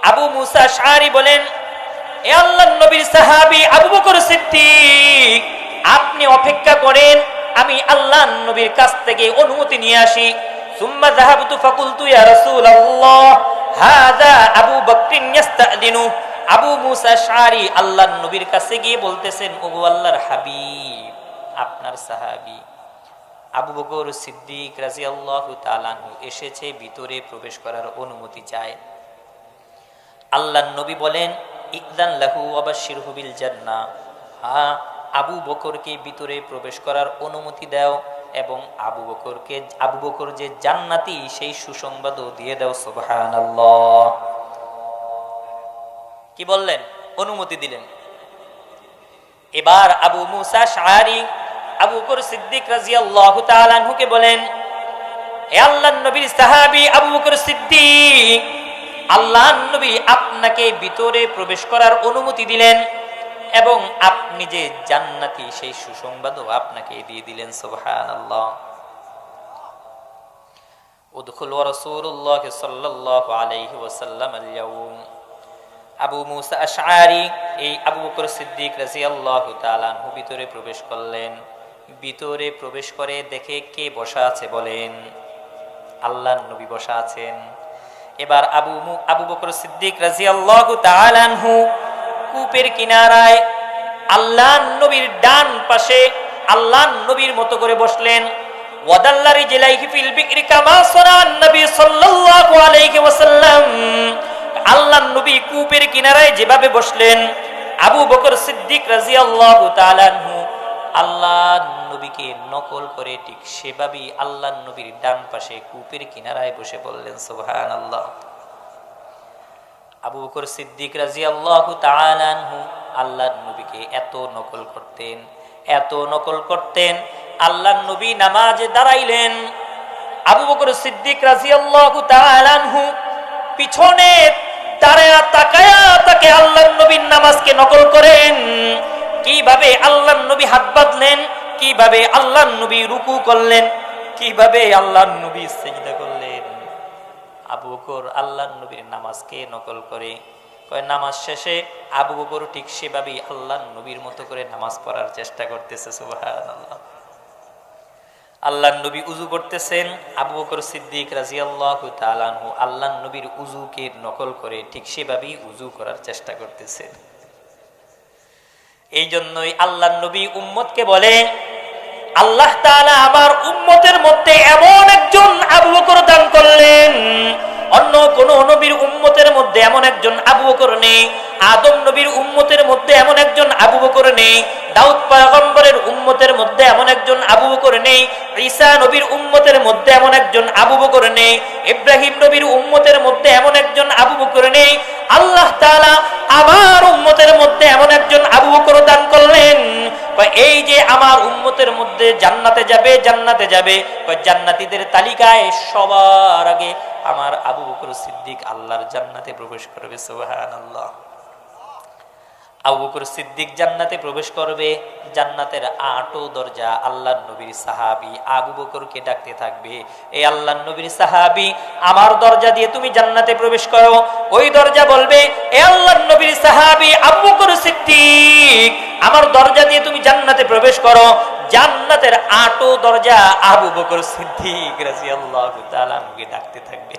আবু মুসা আশআরী বলেন এ আল্লাহর নবীর সাহাবী আবু বকর সিদ্দিক, আপনি অপেক্ষা করেন, আমি আল্লাহর নবীর কাছ থেকে অনুমতি নিয়ে আসি। সুম্মা যাহাবতু ফাকুলতু ইয়া রাসূলুল্লাহ হাযা আবু বকর ইস্তাদিনু, আবু মুসা আশআরী আল্লাহর নবীর কাছে গিয়ে বলতেছেন ওগো আল্লাহর হাবিব, আপনার সাহাবী আবু বকর সিদ্দিক রাদিয়াল্লাহু তাআলা আনহু এসেছে, ভিতরে প্রবেশ করার অনুমতি চায়। আল্লাহর নবী বলেন ইযযান লাহু ওয়া বাশশিরহু বিল জান্নাহ, হ্যাঁ আবু বকরকে ভিতরে প্রবেশ করার অনুমতি দাও এবং আবু বকর যে জান্নাতি সেই সুসংবাদও দিয়ে দাও। সুবহানাল্লাহ। কি বললেন? অনুমতি দিলেন। এবার আবু মুসা আশআরী আবু বকর সিদ্দিক রাদিয়াল্লাহু তাআলা আনহুকে বলেন হে আল্লাহর নবীর সাহাবী আবু বকর সিদ্দিক, আল্লাহর নবী আপনাকে ভিতরে প্রবেশ করার অনুমতি দিলেন এবং আপনি যে জান্নাতি সেই সুসংবাদও আপনাকে দিয়ে দিলেন। সুবহানাল্লাহ। উদখুল রাসূলুল্লাহ সাল্লাল্লাহু আলাইহি ওয়াসাল্লাম আল-ইয়াউম, আবু মুসা আশআরী এই আবু বকর সিদ্দিক রাদিয়াল্লাহু তাআলা আনহু ভিতরে প্রবেশ করলেন। ভিতরে প্রবেশ করে দেখে কে বসা আছে বলেন? আল্লাহর নবী বসা আছেন। এবার আবু বকর সিদ্দিক রাদিয়াল্লাহু তাআলা আনহু কূপের কিনারায় আল্লাহর নবীর ডান পাশে আল্লাহর নবীর মতো করে বসলেন। ওয়াদাল্লা রিজলাইহি ফিল বিকরি কামা সানান নবী সাল্লাল্লাহু আলাইহি ওয়াসাল্লাম, আল্লাহর নবী কূপের কিনারায় যেভাবে বসলেন আবু বকর সিদ্দিক রাদিয়াল্লাহু তাআলা আনহু আল্লাহর নবীকে নকল করে ঠিক সেভাবেই আল্লাহর নবীর ডান পাশে কূপের কিনারায় বসে বললেন। সুবহানাল্লাহ। আবু বকর সিদ্দিক রাদিয়াল্লাহু তাআলা আনহু আল্লাহর নবীকে এত নকল করতেন, আল্লাহর নবী নামাজে দাঁড়াইলেন, আবু বকর সিদ্দিক রাদিয়াল্লাহু তাআলা আনহু পিছনে দাঁড়ায়া তাকায়া তাকে আল্লাহর নবীর নামাজকে নকল করেন। কিভাবে আল্লাহর নবী হাত বাঁধলেন, কিভাবে আল্লাহর নবী রুকু করলেন, কিভাবে আল্লাহর নবী সিজদা করলেন। আবু বকর আল্লাহর নবীর নামাজকে নকল করে কয় নামাজ শেষে আবু বকর ঠিক সেভাবেই আল্লাহর নবীর মতো করে নামাজ পড়ার চেষ্টা করতেছে। সুবহানাল্লাহ। আল্লাহর নবী উযু করতেছেন, আবু বকর সিদ্দিক রাদিয়াল্লাহু তাআলা আনহু আল্লাহর নবীর উযুকে নকল করে ঠিক সেভাবেই উযু করার চেষ্টা করতেছেন। এই জন্যই আল্লাহর নবী উম্মতকে বলে আল্লাহ তাআলা আমার উম্মতের মধ্যে এমন একজন আবু বকর দান করলেন, অন্য কোন নবীর উম্মতের মধ্যে এমন একজন আবু বকর নেই। আদম নবীর উম্মতের মধ্যে এমন একজন আবু বকর বকর নেই, দাউদ পয়গম্বরের উম্মতের মধ্যে এমন একজন আবু বকর নেই, ঈসা নবীর উম্মতের মধ্যে এমন একজন আবু বকর নেই, ইব্রাহিম নবীর উম্মতের মধ্যে এমন একজন আবু বকর নেই। আল্লাহ তাআলা আমার উম্মতের মধ্যে এমন একজন আবু বকর দান করলেন। এই যে আমার উম্মতের মধ্যে জান্নাতে যাবে, জান্নাতে যাবে, জান্নাতীদের তালিকায় সবার আগে আমার আবু বকর সিদ্দিক আল্লাহর জান্নাতে প্রবেশ করবে। সুবহানাল্লাহ। আবু বকর সিদ্দিক জান্নাতে প্রবেশ করবে, জান্নাতের 8 দরজা আল্লাহর নবীর সাহাবী আবু বকরকে ডাকতে থাকবে, এই আল্লাহর নবীর সাহাবী আমার দরজা দিয়ে তুমি জান্নাতে প্রবেশ করো। ওই দরজা বলবে, এ আল্লাহর নবীর সাহাবী আবু বকর সিদ্দিক আমার দরজা দিয়ে তুমি জান্নাতে প্রবেশ করো। জান্নাতের 8 দরজা আবু বকর সিদ্দিক রাদিয়াল্লাহু তাআলা আনহুকে ডাকতে থাকবে।